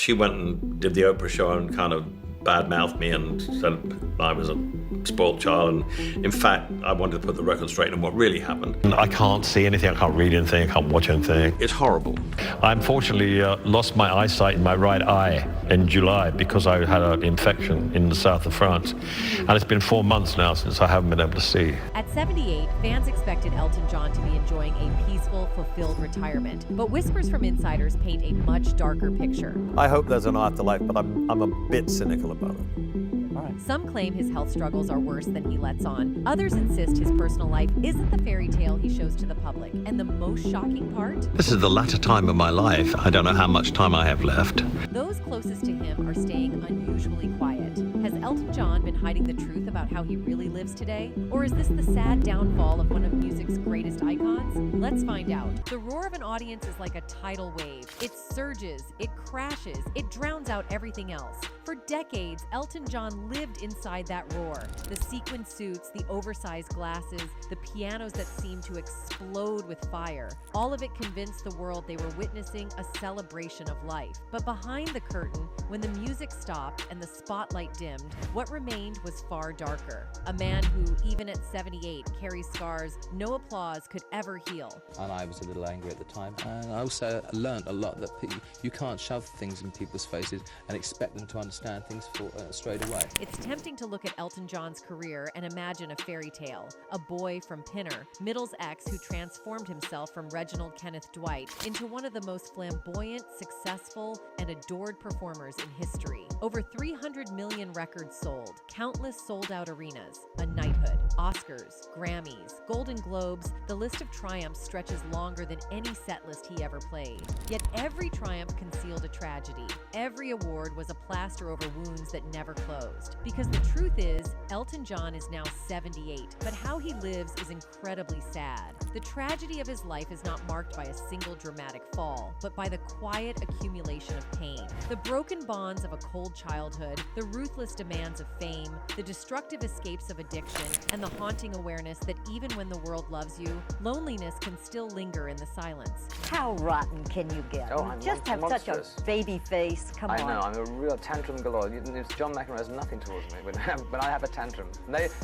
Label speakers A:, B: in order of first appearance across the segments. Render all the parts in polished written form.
A: She went and did the Oprah show and kind of bad-mouthed me and said I was a spoiled child, and in fact I wanted to put the record straight on what really happened.
B: I can't see anything, I can't read anything, I can't watch anything.
A: It's horrible.
B: I unfortunately lost my eyesight in my right eye in July because I had an infection in the south of France, and it's been 4 months now since I haven't been able to see.
C: At 78, fans expected Elton John to be enjoying a peaceful, fulfilled retirement, but whispers from insiders paint a much darker picture.
D: I hope there's an afterlife, but I'm a bit cynical about it.
C: Some claim his health struggles are worse than he lets on. Others insist his personal life isn't the fairy tale he shows to the public. And the most shocking part?
A: This is the latter time of my life. I don't know how much time I have left.
C: Those closest to him are staying unusually quiet. Has Elton John been hiding the truth about how he really lives today? Or is this the sad downfall of one of music's greatest icons? Let's find out. The roar of an audience is like a tidal wave. It surges, it crashes, it drowns out everything else. For decades, Elton John lived inside that roar. The sequin suits, the oversized glasses, the pianos that seemed to explode with fire. All of it convinced the world they were witnessing a celebration of life. But behind the curtain, when the music stopped and the spotlight dimmed, what remained was far darker. A man who, even at 78, carries scars no applause could ever heal.
E: And I was a little angry at the time. And I also learned a lot that you can't shove things in people's faces and expect them to understand things straight away.
C: It's tempting to look at Elton John's career and imagine a fairy tale. A boy from Pinner, Middle's ex who transformed himself from Reginald Kenneth Dwight into one of the most flamboyant, successful, and adored performers in history. Over 300 million records sold, countless sold-out arenas, a knighthood, Oscars, Grammys, Golden Globes. The list of triumphs stretches longer than any set list he ever played. Yet every triumph concealed a tragedy. Every award was a plaster over wounds that never closed. Because the truth is, Elton John is now 78, but how he lives is incredibly sad. The tragedy of his life is not marked by a single dramatic fall, but by the quiet accumulation of pain. The broken bonds of a cold childhood, the ruthless demands of fame, the destructive escapes of addiction, and the haunting awareness that even when the world loves you, loneliness can still linger in the silence.
F: How rotten can you get?
G: Oh, I'm
F: just have
G: monstrous.
F: such a baby face. Come on.
G: I know, I'm a real tantrum galore. John McEnroe has nothing towards me, but I have a tantrum.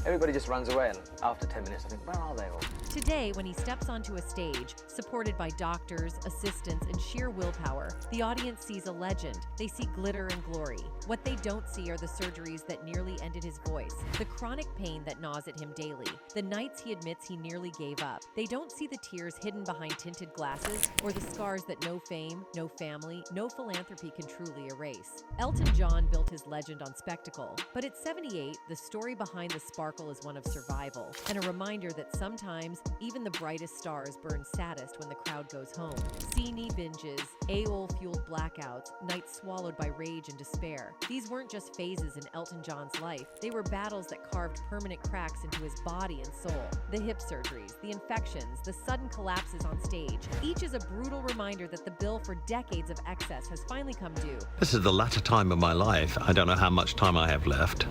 G: Everybody just runs away, and after 10 minutes I think, where are they all?
C: Today, when he steps onto a stage, supported by doctors, assistants, and sheer willpower, the audience sees a legend. They see glitter and glory. What they don't see are the surgeries that nearly ended his voice, the chronic pain that gnaws at him daily, the nights he admits he nearly gave up. They don't see the tears hidden behind tinted glasses or the scars that no fame, no family, no philanthropy can truly erase. Elton John built his legend on spectacle, but at 78, the story behind the sparkle is one of survival, and a reminder that sometimes even the brightest stars burn saddest when the crowd goes home. C-knee binges, AOL-fueled blackouts, nights swallowed by rage and despair. These weren't just phases in Elton John's life. They were battles that carved permanent cracks into his body and soul. The hip surgeries, the infections, the sudden collapses on stage. Each is a brutal reminder that the bill for decades of excess has finally come due.
A: This is the latter time of my life. I don't know how much time I have left.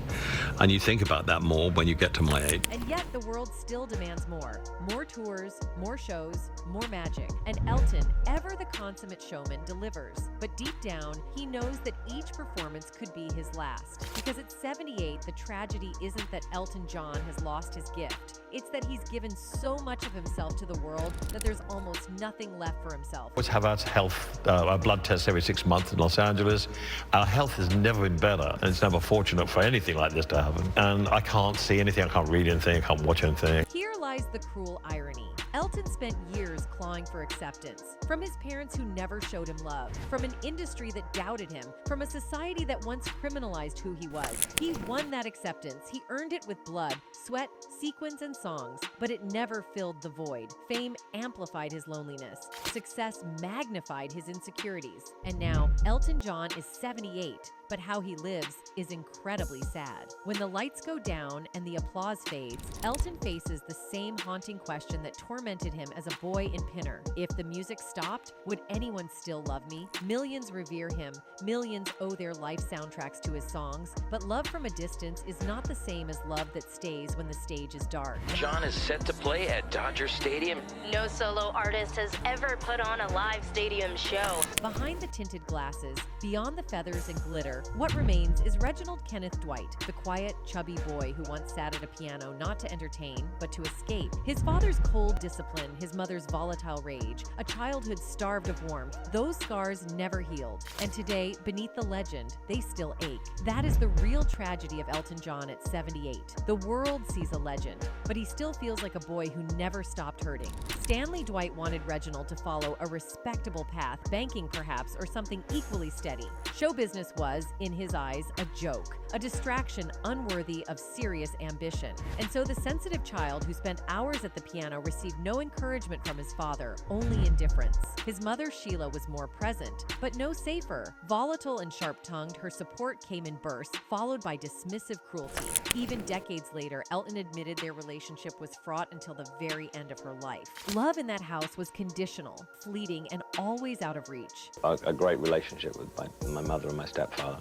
A: And you think about that more when you get to my age.
C: And yet the world still demands more. More tours, more shows, more magic. And Elton, ever the consummate showman, delivers. But deep down, he knows that each performance could be his last. Because at 78, the tragedy isn't that Elton John has lost his gift. It's that he's given so much of himself to the world that there's almost nothing left for himself.
B: We always have our blood tests every 6 months in Los Angeles. Our health has never been better, and it's never fortunate for anything like this to happen. And I can't see anything, I can't read anything, I can't watch anything.
C: Here lies the cruel irony. Elton spent years clawing for acceptance. From his parents who never showed him love, from an industry that doubted him, from a society that once criminalized who he was. He won that acceptance. He earned it with blood, sweat, sequins, and songs. But it never filled the void. Fame amplified his loneliness. Success magnified his insecurities. And now, Elton John is 78. But how he lives is incredibly sad. When the lights go down and the applause fades, Elton faces the same haunting question that tormented tormented him as a boy in Pinner. If the music stopped, would anyone still love me? Millions revere him. Millions owe their life soundtracks to his songs. But love from a distance is not the same as love that stays when the stage is dark.
H: John is set to play at Dodger Stadium.
I: No solo artist has ever put on a live stadium show.
C: Behind the tinted glasses, beyond the feathers and glitter, what remains is Reginald Kenneth Dwight, the quiet, chubby boy who once sat at a piano not to entertain, but to escape. His father's cold discipline, his mother's volatile rage, a childhood starved of warmth, those scars never healed. And today, beneath the legend, they still ache. That is the real tragedy of Elton John at 78. The world sees a legend, but he still feels like a boy who never stopped hurting. Stanley Dwight wanted Reginald to follow a respectable path, banking perhaps, or something equally steady. Show business was, in his eyes, a joke, a distraction unworthy of serious ambition. And so the sensitive child who spent hours at the piano received no encouragement from his father, only indifference. His mother, Sheila, was more present, but no safer. Volatile and sharp-tongued, her support came in bursts, followed by dismissive cruelty. Even decades later, Elton admitted their relationship was fraught until the very end of her life. Love in that house was conditional, fleeting, and always out of reach.
E: A great relationship with my mother and my stepfather.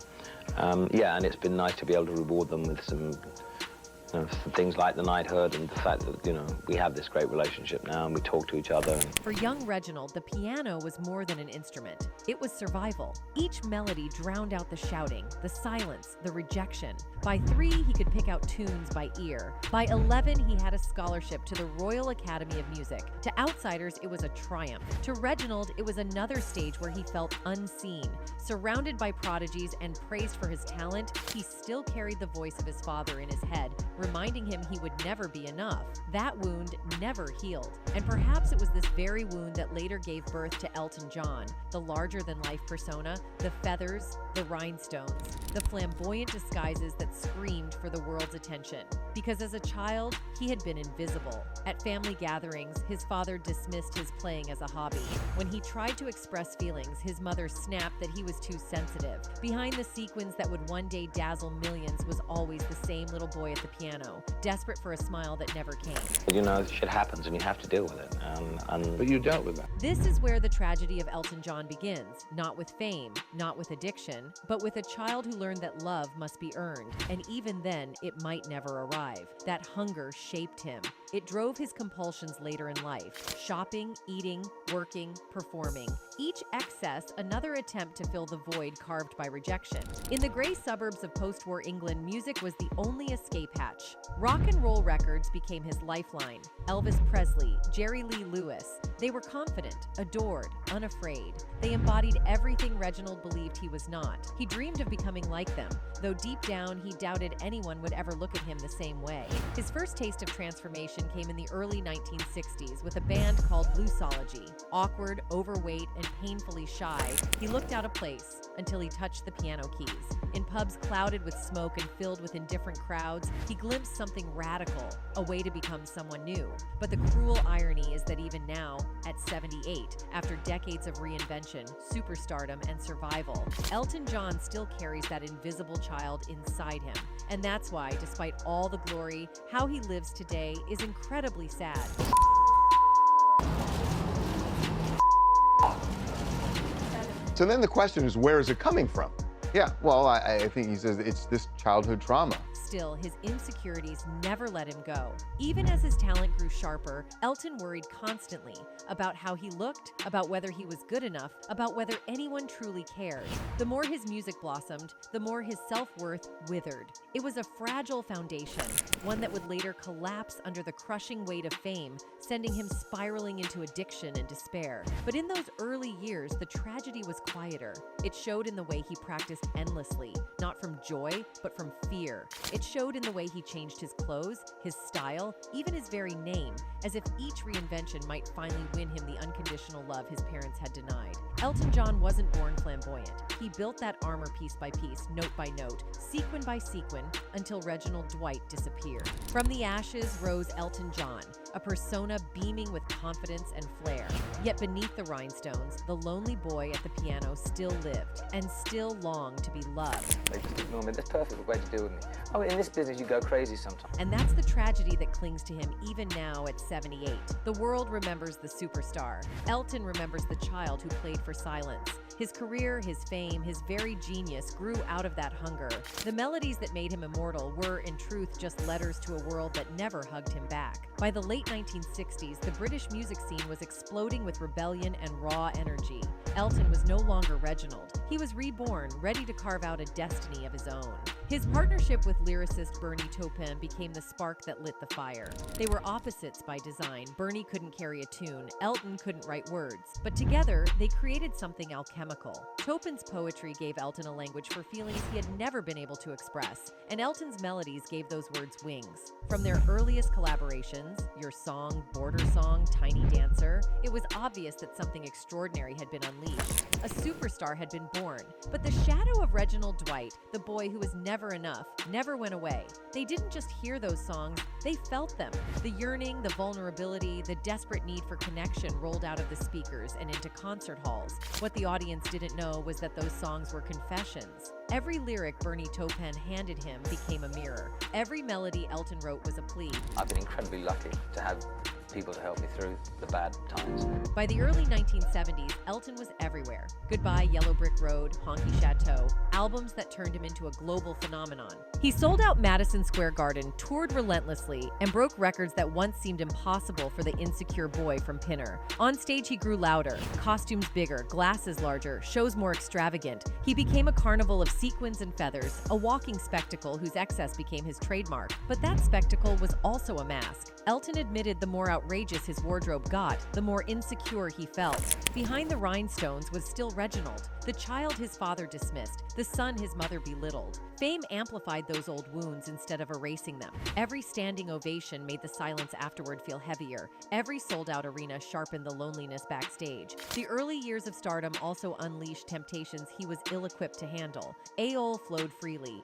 E: Yeah, and it's been nice to be able to reward them with some things like the knighthood and the fact that, we have this great relationship now and we talk to each other.
C: For young Reginald, the piano was more than an instrument. It was survival. Each melody drowned out the shouting, the silence, the rejection. By 3, he could pick out tunes by ear. By 11, he had a scholarship to the Royal Academy of Music. To outsiders, it was a triumph. To Reginald, it was another stage where he felt unseen. Surrounded by prodigies and praised for his talent, he still carried the voice of his father in his head, reminding him he would never be enough. That wound never healed. And perhaps it was this very wound that later gave birth to Elton John, the larger-than-life persona, the feathers, the rhinestones, the flamboyant disguises that screamed for the world's attention. Because as a child, he had been invisible. At family gatherings, his father dismissed his playing as a hobby. When he tried to express feelings, his mother snapped that he was too sensitive. Behind the sequins that would one day dazzle millions was always the same little boy at the piano, desperate for a smile that never came.
E: Shit happens and you have to deal with it. But you dealt with that.
C: This is where the tragedy of Elton John begins, not with fame, not with addiction, but with a child who learned that love must be earned, and even then, it might never arrive. That hunger shaped him. It drove his compulsions later in life. Shopping, eating, working, performing. Each excess, another attempt to fill the void carved by rejection. In the gray suburbs of post-war England, music was the only escape hatch. Rock and roll records became his lifeline. Elvis Presley, Jerry Lee Lewis. They were confident, adored, unafraid. They embodied everything Reginald believed he was not. He dreamed of becoming like them, though deep down he doubted anyone would ever look at him the same way. His first taste of transformation came in the early 1960s with a band called Bluesology. Awkward, overweight, and painfully shy, he looked out of place until he touched the piano keys. In pubs clouded with smoke and filled with indifferent crowds, he glimpsed something radical, a way to become someone new. But the cruel irony is that even now, at 78, after decades of reinvention, superstardom, and survival, Elton John still carries that invisible child inside him. And that's why, despite all the glory, how he lives today is incredibly sad.
J: So then the question is, where is it coming from? Yeah, well, I think he says it's this childhood trauma.
C: Still, his insecurities never let him go. Even as his talent grew sharper, Elton worried constantly about how he looked, about whether he was good enough, about whether anyone truly cared. The more his music blossomed, the more his self-worth withered. It was a fragile foundation, one that would later collapse under the crushing weight of fame, sending him spiraling into addiction and despair. But in those early years, the tragedy was quieter. It showed in the way he practiced endlessly, not from joy, but from fear. It showed in the way he changed his clothes, his style, even his very name, as if each reinvention might finally win him the unconditional love his parents had denied. Elton John wasn't born flamboyant. He built that armor piece by piece, note by note, sequin by sequin, until Reginald Dwight disappeared. From the ashes rose Elton John, a persona beaming with confidence and flair. Yet beneath the rhinestones, the lonely boy at the piano still lived and still longed to be loved.
G: They just ignore me. That's a perfect way to deal with me. Oh, in this business, you go crazy sometimes.
C: And that's the tragedy that clings to him even now at 78. The world remembers the superstar. Elton remembers the child who played for silence. His career, his fame, his very genius grew out of that hunger. The melodies that made him immortal were, in truth, just letters to a world that never hugged him back. By the late 1960s, the British music scene was exploding with rebellion and raw energy. Elton was no longer Reginald. He was reborn, ready to carve out a destiny of his own. His partnership with lyricist Bernie Taupin became the spark that lit the fire. They were opposites by design. Bernie couldn't carry a tune, Elton couldn't write words. But together, they created something alchemical. Taupin's poetry gave Elton a language for feelings he had never been able to express, and Elton's melodies gave those words wings. From their earliest collaborations, Your Song, Border Song, Tiny Dancer, it was obvious that something extraordinary had been unleashed. A superstar had been born, but the shadow of Reginald Dwight, the boy who was never enough, never went away. They didn't just hear those songs, they felt them. The yearning, the vulnerability, the desperate need for connection rolled out of the speakers and into concert halls. What the audience didn't know was that those songs were confessions. Every lyric Bernie Taupin handed him became a mirror. Every melody Elton wrote was a plea.
G: I've been incredibly lucky to have people to help me through the bad times.
C: By the early 1970s, Elton was everywhere. Goodbye, Yellow Brick Road, Honky Chateau, albums that turned him into a global phenomenon. He sold out Madison Square Garden, toured relentlessly, and broke records that once seemed impossible for the insecure boy from Pinner. On stage, he grew louder, costumes bigger, glasses larger, shows more extravagant. He became a carnival of sequins and feathers, a walking spectacle whose excess became his trademark. But that spectacle was also a mask. Elton admitted the more outrageous his wardrobe got, the more insecure he felt. Behind the rhinestones was still Reginald, the child his father dismissed, the son his mother belittled. Fame amplified those old wounds instead of erasing them. Every standing ovation made the silence afterward feel heavier. Every sold-out arena sharpened the loneliness backstage. The early years of stardom also unleashed temptations he was ill-equipped to handle. AOL flowed freely.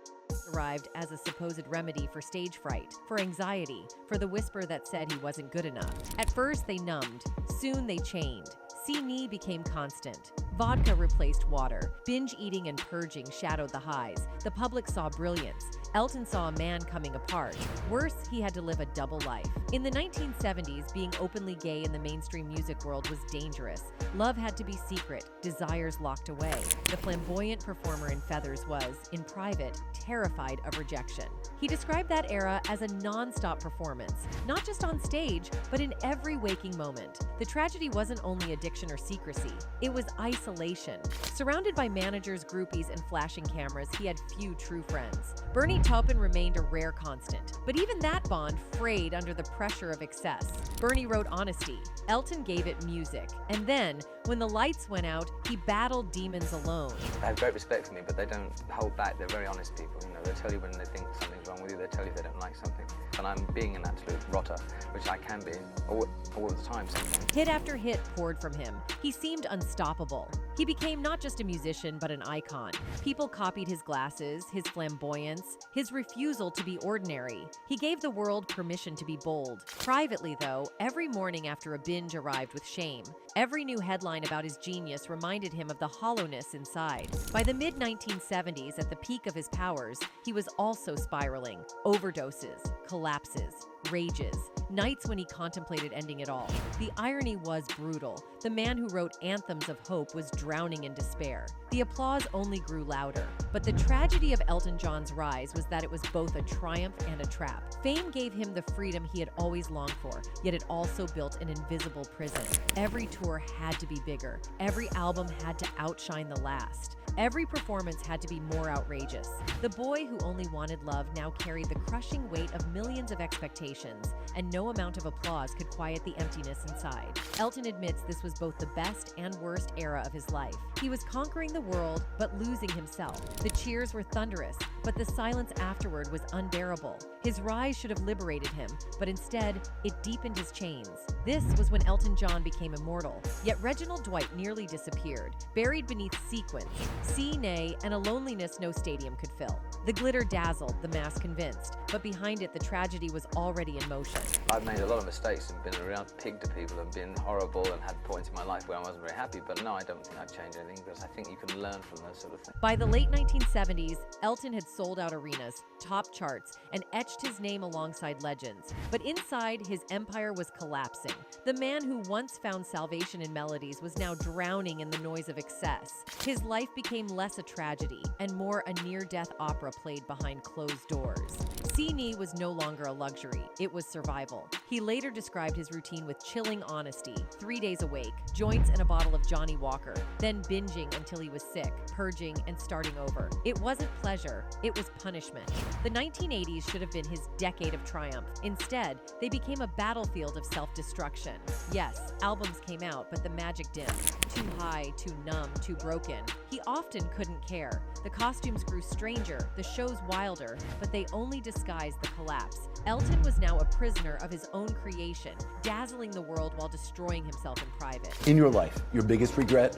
C: Arrived as a supposed remedy for stage fright, for anxiety, for the whisper that said he wasn't good enough. At first, they numbed. Soon, they chained. See-me became constant. Vodka replaced water. Binge eating and purging shadowed the highs. The public saw brilliance. Elton saw a man coming apart. Worse, he had to live a double life. In the 1970s, being openly gay in the mainstream music world was dangerous. Love had to be secret, desires locked away. The flamboyant performer in feathers was, in private, terrified of rejection. He described that era as a non-stop performance, not just on stage, but in every waking moment. The tragedy wasn't only addiction or secrecy, it was isolation. Surrounded by managers, groupies, and flashing cameras, he had few true friends. Bernie Taupin remained a rare constant, but even that bond frayed under the pressure of excess. Bernie wrote honesty, Elton gave it music, and then, when the lights went out, he battled demons alone.
G: They have great respect for me, but they don't hold back. They're very honest people. You know, they tell you when they think something's wrong with you. They tell you if they don't like something. And I'm being an absolute rotter, which I can be all the time sometimes.
C: Hit after hit poured from him. He seemed unstoppable. He became not just a musician, but an icon. People copied his glasses, his flamboyance, his refusal to be ordinary. He gave the world permission to be bold. Privately, though, every morning after a binge arrived with shame. Every new headline about his genius reminded him of the hollowness inside. By the mid-1970s, at the peak of his powers, he was also spiraling. Overdoses, collapses, rages, nights when he contemplated ending it all. The irony was brutal. The man who wrote anthems of hope was drowning in despair. The applause only grew louder. But the tragedy of Elton John's rise was that it was both a triumph and a trap. Fame gave him the freedom he had always longed for, yet it also built an invisible prison. Every tour had to be bigger. Every album had to outshine the last. Every performance had to be more outrageous. The boy who only wanted love now carried the crushing weight of millions of expectations, and no amount of applause could quiet the emptiness inside. Elton admits this was both the best and worst era of his life. He was conquering the world, but losing himself. The cheers were thunderous, but the silence afterward was unbearable. His rise should have liberated him, but instead, it deepened his chains. This was when Elton John became immortal, yet Reginald Dwight nearly disappeared, buried beneath sequins. See, nay, and a loneliness no stadium could fill. The glitter dazzled, the mass convinced, but behind it the tragedy was already in motion.
G: I've made a lot of mistakes and been around pig to people and been horrible and had points in my life where I wasn't very happy, but no, I don't think I'd change anything because I think you can learn from those sort of things.
C: By the late 1970s, Elton had sold out arenas, topped charts, and etched his name alongside legends. But inside, his empire was collapsing. The man who once found salvation in melodies was now drowning in the noise of excess. His life became less a tragedy and more a near-death opera played behind closed doors. See was no longer a luxury, it was survival. He later described his routine with chilling honesty: 3 days awake, joints and a bottle of Johnny Walker, then binging until he was sick, purging and starting over. It wasn't pleasure, it was punishment. The 1980s should have been his decade of triumph. Instead, they became a battlefield of self-destruction. Yes, albums came out, but the magic dimmed. Too high, too numb, too broken. He often couldn't care. The costumes grew stranger, the shows wilder, but they only disguised the collapse. Elton was now a prisoner of his own creation, dazzling the world while destroying himself in private.
K: In your life, your biggest regret?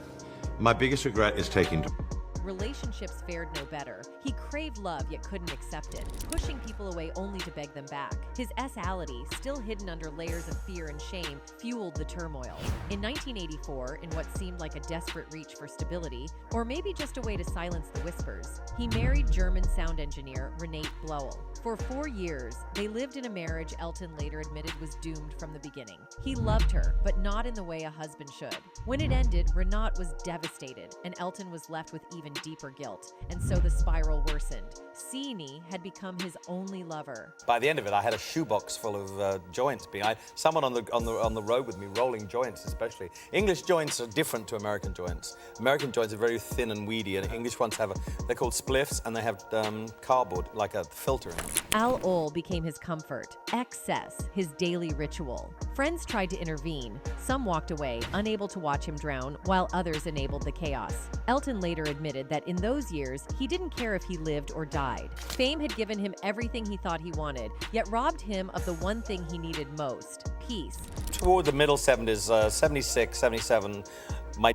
A: My biggest regret is taking
C: Relationships fared no better. He craved love yet couldn't accept it, pushing people away only to beg them back. His S-ality, still hidden under layers of fear and shame, fueled the turmoil. In 1984, in what seemed like a desperate reach for stability, or maybe just a way to silence the whispers, he married German sound engineer Renate Blowell. For 4 years, they lived in a marriage Elton later admitted was doomed from the beginning. He loved her, but not in the way a husband should. When it ended, Renate was devastated, and Elton was left with even deeper guilt, and so the spiral worsened. See had become his only lover.
D: By the end of it, I had a shoebox full of joints behind. Someone on the road with me, rolling joints especially. English joints are different to American joints. American joints are very thin and weedy, and English ones they're called spliffs, and they have cardboard, like a filter in them.
C: Al Ol became his comfort, excess, his daily ritual. Friends tried to intervene. Some walked away, unable to watch him drown, while others enabled the chaos. Elton later admitted that in those years, he didn't care if he lived or died. Fame had given him everything he thought he wanted, yet robbed him of the one thing he needed most: peace.
D: Toward the middle 70s, 76, 77, my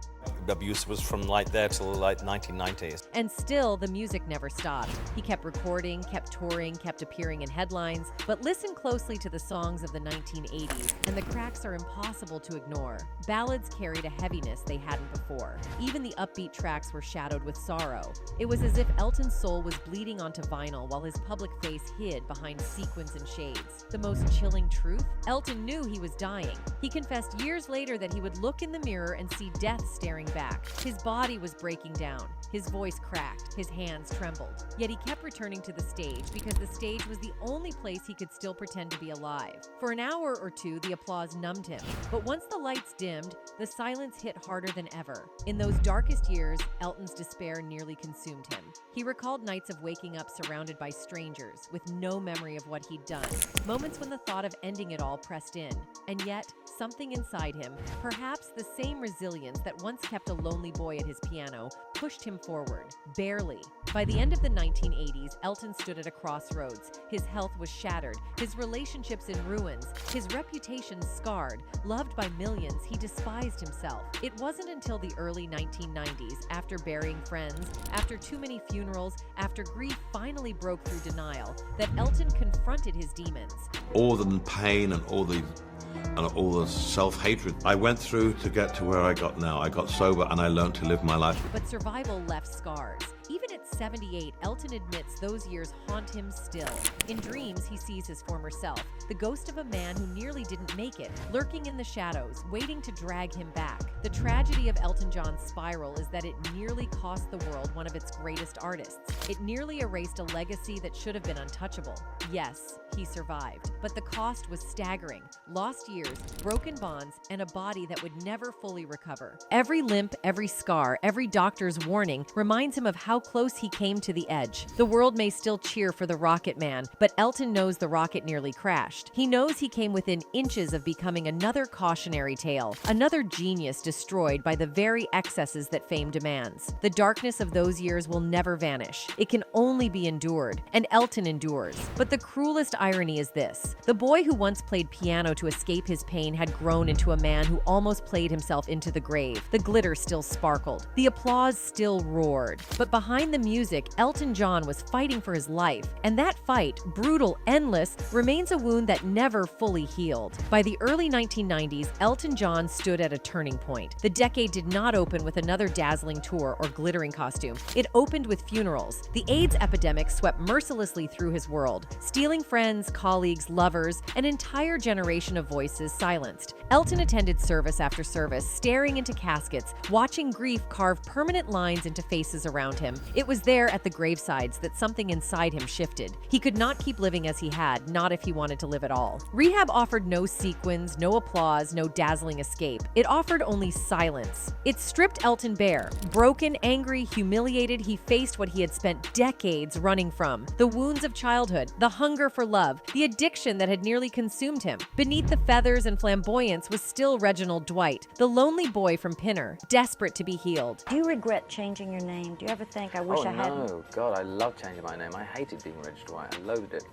D: abuse was from like there till like 1990s.
C: And still, the music never stopped. He kept recording, kept touring, kept appearing in headlines. But listen closely to the songs of the 1980s, and the cracks are impossible to ignore. Ballads carried a heaviness they hadn't before. Even the upbeat tracks were shadowed with sorrow. It was as if Elton's soul was bleeding onto vinyl while his public face hid behind sequins and shades. The most chilling truth? Elton knew he was dying. He confessed years later that he would look in the mirror and see death staring back. His body was breaking down. His voice cracked. His hands trembled. Yet he kept returning to the stage because the stage was the only place he could still pretend to be alive. For an hour or two, the applause numbed him. But once the lights dimmed, the silence hit harder than ever. In those darkest years, Elton's despair nearly consumed him. He recalled nights of waking up surrounded by strangers, with no memory of what he'd done. Moments when the thought of ending it all pressed in. And yet, something inside him, perhaps the same resilience that once kept a lonely boy at his piano, pushed him forward, barely. By the end of the 1980s, Elton stood at a crossroads. His health was shattered, his relationships in ruins, his reputation scarred. Loved by millions, he despised himself. It wasn't until the early 1990s, after burying friends, after too many funerals, after grief finally broke through denial, that Elton confronted his demons.
A: all the pain and all the self-hatred I went through to get to where I got now. I got sober and I learned to live my life.
C: But survival left scars. Even at 78, Elton admits those years haunt him still. In dreams, he sees his former self, the ghost of a man who nearly didn't make it, lurking in the shadows, waiting to drag him back. The tragedy of Elton John's spiral is that it nearly cost the world one of its greatest artists. It nearly erased a legacy that should have been untouchable. Yes, he survived, but the cost was staggering. Lost years, broken bonds, and a body that would never fully recover. Every limp, every scar, every doctor's warning reminds him of how close he came to the edge. The world may still cheer for the Rocket Man, but Elton knows the rocket nearly crashed. He knows he came within inches of becoming another cautionary tale, another genius destroyed by the very excesses that fame demands. The darkness of those years will never vanish. It can only be endured, and Elton endures. But the cruelest irony is this. The boy who once played piano to escape his pain had grown into a man who almost played himself into the grave. The glitter still sparkled. The applause still roared. But behind the music, Elton John was fighting for his life, and that fight, brutal, endless, remains a wound that never fully healed. By the early 1990s, Elton John stood at a turning point. The decade did not open with another dazzling tour or glittering costume. It opened with funerals. The AIDS epidemic swept mercilessly through his world, stealing friends, colleagues, lovers, an entire generation of voices silenced. Elton attended service after service, staring into caskets, watching grief carve permanent lines into faces around him. It was there at the gravesides that something inside him shifted. He could not keep living as he had, not if he wanted to live at all. Rehab offered no sequins, no applause, no dazzling escape. It offered only silence. It stripped Elton bare. Broken, angry, humiliated, he faced what he had spent decades running from. The wounds of childhood, the hunger for love, the addiction that had nearly consumed him. Beneath the feathers and flamboyance was still Reginald Dwight, the lonely boy from Pinner, desperate to be healed.
F: Do you regret changing your name? Do you ever think, I wish I hadn't?
G: No, God, I love changing my name. I hated being Reg Dwight. I loathed it.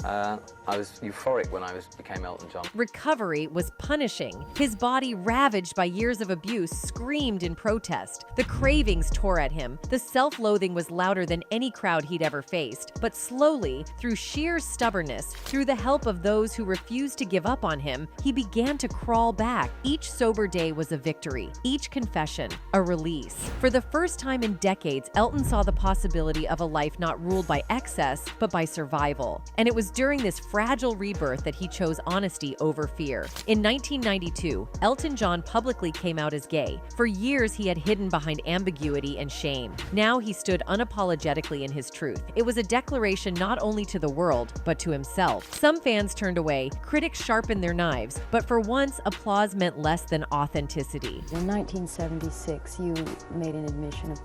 G: I was euphoric when I became Elton John.
C: Recovery was punishing. His body, ravaged by years of abuse, screamed in protest. The cravings tore at him. The self-loathing was louder than any crowd he'd ever faced. But slowly, through sheer stubbornness, through the help of those who refused to give up on him, he began to crawl back. Each sober day was a victory. Each confession, a release. For the first time in decades, Elton saw the possibility of a life not ruled by excess, but by survival. And it was during this fragile rebirth that he chose honesty over fear. In 1992, Elton John publicly came out as gay. For years, he had hidden behind ambiguity and shame. Now he stood unapologetically in his truth. It was a declaration not only to the world, but to himself. Some fans turned away, critics sharpened their knives, but for once, applause meant less than authenticity.
L: In 1976, you made an admission of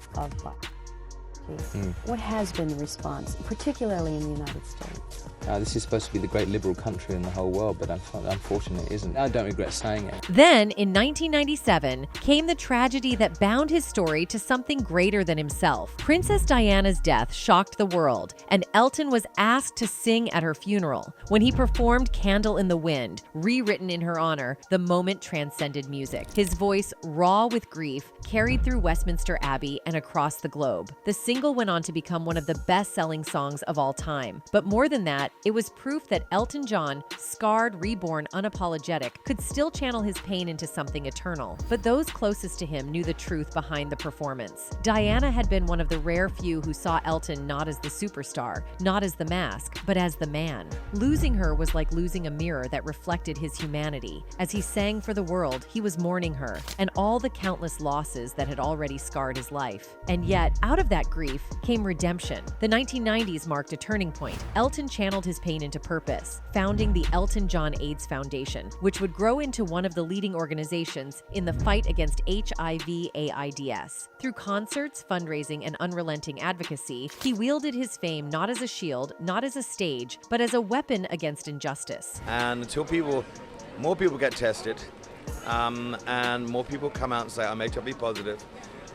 L: What has been the response, particularly in the United States?
M: This is supposed to be the great liberal country in the whole world, but unfortunately it isn't. I don't regret saying it.
C: Then, in 1997, came the tragedy that bound his story to something greater than himself. Princess Diana's death shocked the world, and Elton was asked to sing at her funeral. When he performed Candle in the Wind, rewritten in her honor, the moment transcended music. His voice, raw with grief, carried through Westminster Abbey and across the globe. The single went on to become one of the best-selling songs of all time. But more than that, it was proof that Elton John, scarred, reborn, unapologetic, could still channel his pain into something eternal. But those closest to him knew the truth behind the performance. Diana had been one of the rare few who saw Elton not as the superstar, not as the mask, but as the man. Losing her was like losing a mirror that reflected his humanity. As he sang for the world, he was mourning her, and all the countless losses that had already scarred his life. And yet, out of that grief came redemption. The 1990s marked a turning point. Elton channeled his pain into purpose, founding the Elton John AIDS Foundation, which would grow into one of the leading organizations in the fight against HIV/AIDS. Through concerts, fundraising, and unrelenting advocacy, he wielded his fame not as a shield, not as a stage, but as a weapon against injustice.
N: And until more people get tested, and more people come out and say, I'm HIV positive,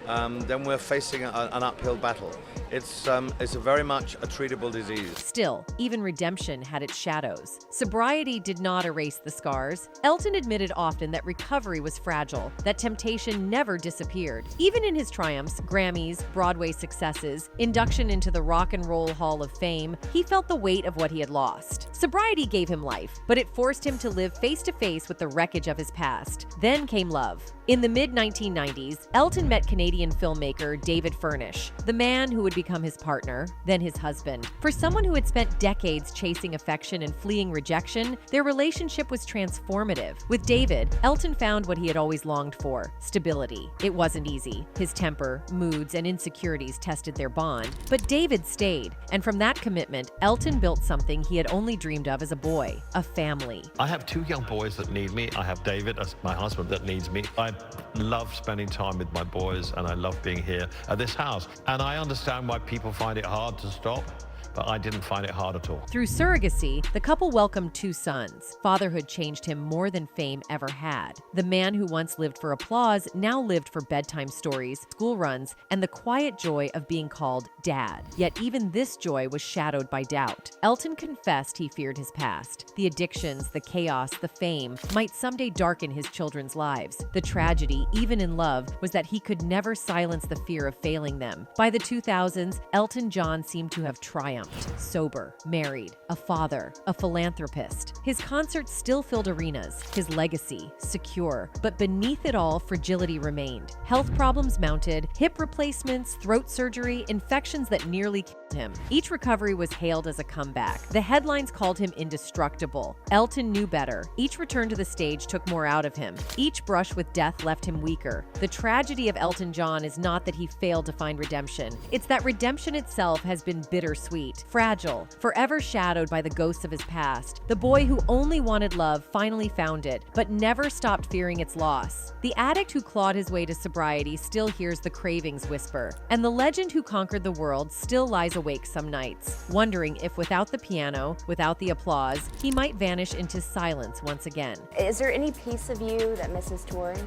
N: then we're facing an uphill battle. It's a very much a treatable disease.
C: Still, even redemption had its shadows. Sobriety did not erase the scars. Elton admitted often that recovery was fragile, that temptation never disappeared. Even in his triumphs, Grammys, Broadway successes, induction into the Rock and Roll Hall of Fame, he felt the weight of what he had lost. Sobriety gave him life, but it forced him to live face-to-face with the wreckage of his past. Then came love. In the mid-1990s, Elton met Canadian filmmaker David Furnish, the man who would become his partner, then his husband. For someone who had spent decades chasing affection and fleeing rejection, their relationship was transformative. With David, Elton found what he had always longed for: stability. It wasn't easy. His temper, moods, and insecurities tested their bond, but David stayed, and from that commitment, Elton built something he had only dreamed of as a boy: a family.
B: I have 2 young boys that need me. I have David, as my husband, that needs me. I love spending time with my boys, and I love being here at this house. And I understand why people find it hard to stop, but I didn't find it hard at all.
C: Through surrogacy, the couple welcomed 2 sons. Fatherhood changed him more than fame ever had. The man who once lived for applause now lived for bedtime stories, school runs, and the quiet joy of being called Dad. Yet even this joy was shadowed by doubt. Elton confessed he feared his past. The addictions, the chaos, the fame might someday darken his children's lives. The tragedy, even in love, was that he could never silence the fear of failing them. By the 2000s, Elton John seemed to have triumphed. Sober, married, a father, a philanthropist. His concerts still filled arenas, his legacy secure. But beneath it all, fragility remained. Health problems mounted, hip replacements, throat surgery, infections that nearly killed him. Each recovery was hailed as a comeback. The headlines called him indestructible. Elton knew better. Each return to the stage took more out of him. Each brush with death left him weaker. The tragedy of Elton John is not that he failed to find redemption. It's that redemption itself has been bittersweet, fragile, forever shadowed by the ghosts of his past. The boy who only wanted love finally found it, but never stopped fearing its loss. The addict who clawed his way to sobriety still hears the cravings whisper, and the legend who conquered the world still lies awake some nights, wondering if without the piano, without the applause, he might vanish into silence once again.
O: Is there any piece of you that misses touring?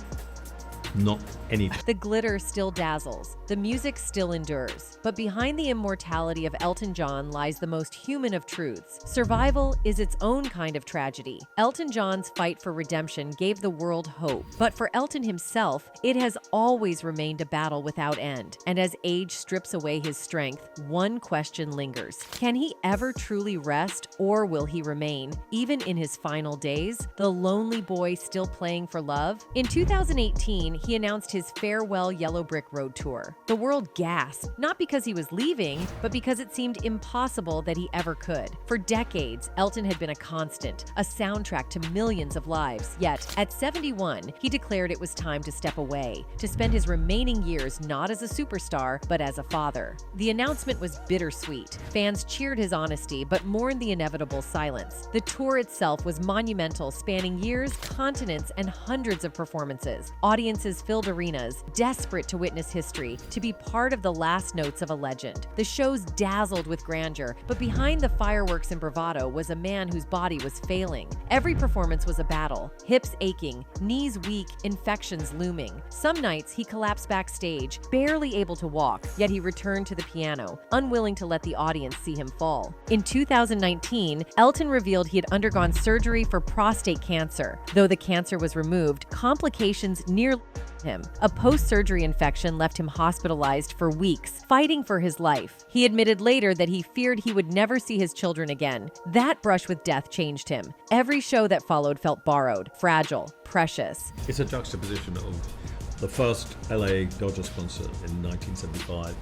B: Not any.
C: The glitter still dazzles, the music still endures, but behind the immortality of Elton John lies the most human of truths. Survival is its own kind of tragedy. Elton John's fight for redemption gave the world hope, but for Elton himself, it has always remained a battle without end. And as age strips away his strength, one question lingers. Can he ever truly rest, or will he remain, even in his final days, the lonely boy still playing for love? In 2018, he announced his farewell Yellow Brick Road tour. The world gasped, not because he was leaving, but because it seemed impossible that he ever could. For decades, Elton had been a constant, a soundtrack to millions of lives. Yet, at 71, he declared it was time to step away, to spend his remaining years not as a superstar, but as a father. The announcement was bittersweet. Fans cheered his honesty, but mourned the inevitable silence. The tour itself was monumental, spanning years, continents, and hundreds of performances. Audiences filled arenas, desperate to witness history, to be part of the last notes of a legend. The shows dazzled with grandeur, but behind the fireworks and bravado was a man whose body was failing. Every performance was a battle, hips aching, knees weak, infections looming. Some nights he collapsed backstage, barely able to walk, yet he returned to the piano, unwilling to let the audience see him fall. In 2019, Elton revealed he had undergone surgery for prostate cancer. Though the cancer was removed, complications nearly him. A post-surgery infection left him hospitalized for weeks, fighting for his life. He admitted later that he feared he would never see his children again. That brush with death changed him. Every show that followed felt borrowed, fragile, precious.
B: It's a juxtaposition of the first LA Dodgers concert in 1975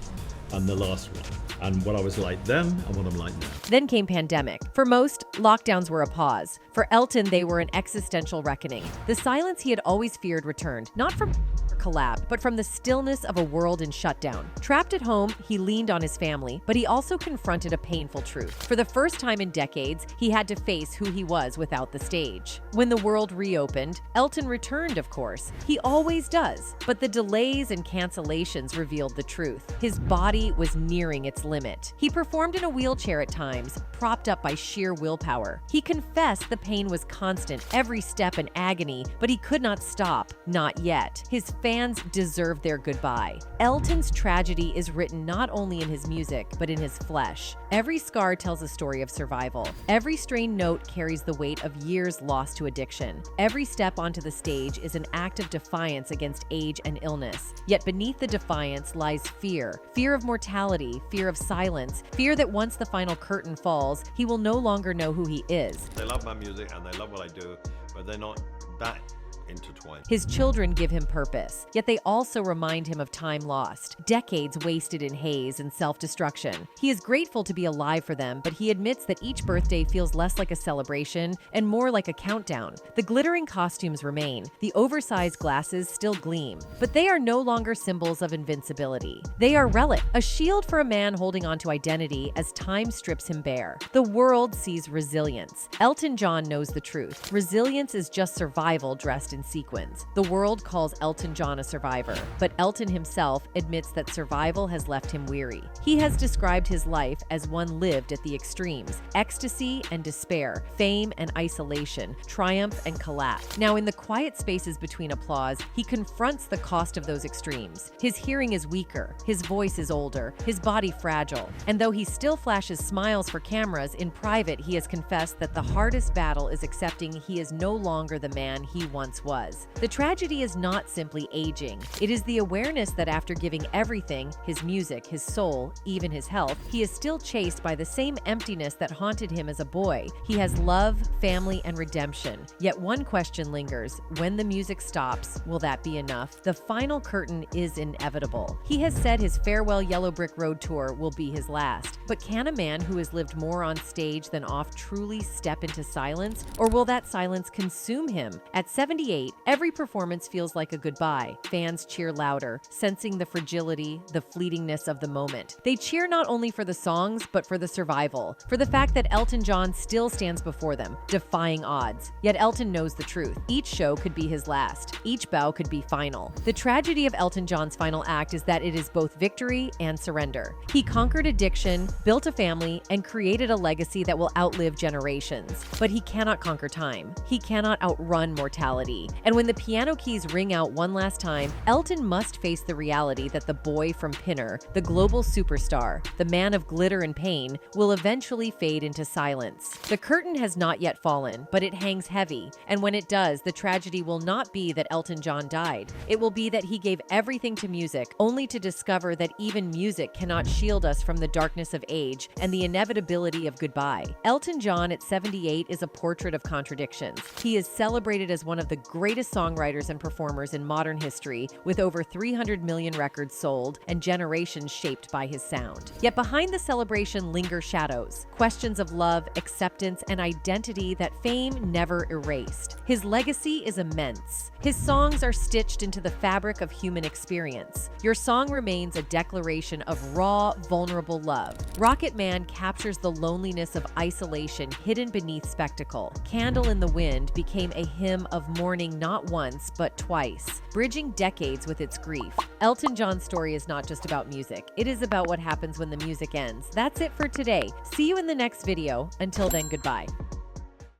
B: and the last one, and what I was like then and what I'm like now.
C: Then came pandemic. For most, lockdowns were a pause. For Elton, they were an existential reckoning. The silence he had always feared returned, not from collab, but from the stillness of a world in shutdown. Trapped at home, he leaned on his family, but he also confronted a painful truth. For the first time in decades, he had to face who he was without the stage. When the world reopened, Elton returned, of course. He always does. But the delays and cancellations revealed the truth. His body was nearing its limit. He performed in a wheelchair at times, propped up by sheer willpower. He confessed the pain was constant, every step an agony, but he could not stop. Not yet. His fans deserved their goodbye. Elton's tragedy is written not only in his music, but in his flesh. Every scar tells a story of survival. Every strained note carries the weight of years lost to addiction. Every step onto the stage is an act of defiance against age and illness. Yet beneath the defiance lies fear. Fear of mortality, fear of silence, fear that once the final curtain falls, he will no longer know who he is.
B: They love my music and they love what I do, but they're not that intertwined.
C: His children give him purpose, yet they also remind him of time lost, decades wasted in haze and self-destruction. He is grateful to be alive for them, but he admits that each birthday feels less like a celebration and more like a countdown. The glittering costumes remain, the oversized glasses still gleam, but they are no longer symbols of invincibility. They are relic, a shield for a man holding on to identity as time strips him bare. The world sees resilience. Elton John knows the truth. Resilience is just survival dressed in in sequins. The world calls Elton John a survivor, but Elton himself admits that survival has left him weary. He has described his life as one lived at the extremes: ecstasy and despair, fame and isolation, triumph and collapse. Now, in the quiet spaces between applause, he confronts the cost of those extremes. His hearing is weaker, his voice is older, his body fragile. And though he still flashes smiles for cameras, in private he has confessed that the hardest battle is accepting he is no longer the man he once was. The tragedy is not simply aging. It is the awareness that after giving everything, his music, his soul, even his health, he is still chased by the same emptiness that haunted him as a boy. He has love, family, and redemption. Yet one question lingers: when the music stops, will that be enough? The final curtain is inevitable. He has said his farewell Yellow Brick Road tour will be his last. But can a man who has lived more on stage than off truly step into silence? Or will that silence consume him? At 78, every performance feels like a goodbye. Fans cheer louder, sensing the fragility, the fleetingness of the moment. They cheer not only for the songs, but for the survival, for the fact that Elton John still stands before them, defying odds. Yet Elton knows the truth. Each show could be his last. Each bow could be final. The tragedy of Elton John's final act is that it is both victory and surrender. He conquered addiction, built a family, and created a legacy that will outlive generations. But he cannot conquer time. He cannot outrun mortality. And when the piano keys ring out one last time, Elton must face the reality that the boy from Pinner, the global superstar, the man of glitter and pain, will eventually fade into silence. The curtain has not yet fallen, but it hangs heavy. And when it does, the tragedy will not be that Elton John died. It will be that he gave everything to music, only to discover that even music cannot shield us from the darkness of age and the inevitability of goodbye. Elton John at 78 is a portrait of contradictions. He is celebrated as one of the greatest songwriters and performers in modern history, with over 300 million records sold and generations shaped by his sound. Yet behind the celebration linger shadows, questions of love, acceptance, and identity that fame never erased. His legacy is immense. His songs are stitched into the fabric of human experience. Your song remains a declaration of raw, vulnerable love. Rocket Man captures the loneliness of isolation hidden beneath spectacle. Candle in the Wind became a hymn of mourning not once, but twice, bridging decades with its grief. Elton John's story is not just about music. It is about what happens when the music ends. That's it for today. See you in the next video. Until then, goodbye.